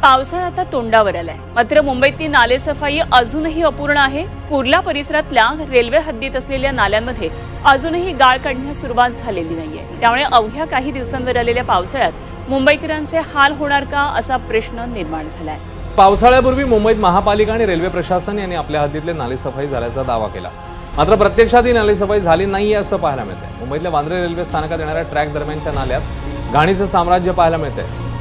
पावसाळा आता तोंडावर आलाय, मात्र मुंबईतली नालेसफाई अजूनही अपूर्ण आहे। कुर्ला परिसरातल्या रेल्वे हद्दीत असलेल्या नाल्यांमध्ये अजूनही गाळ काढण्यास सुरुवात झालेली नाहीये। त्यामुळे अवघ्या काही दिवसांवर आलेल्या पावसाळ्यात मुंबईकरांचे हाल होणार का असा प्रश्न निर्माण झालाय। पावसाळ्यापूर्वी मुंबईत महापालिका आणि रेल्वे प्रशासन यांनी आपल्या हद्दीतले नालेसफाई झाल्याचा दावा केला, मात्र प्रत्यक्षात ही नालेसफाई झाली नाही असं पाहायला मिळतंय। मुंबईतल्या वांद्रे रेल्वे स्थानकात येणाऱ्या ट्रॅक दरम्यानच्या नाल्यात घाणीचं साम्राज्य पाहायला मिळतंय।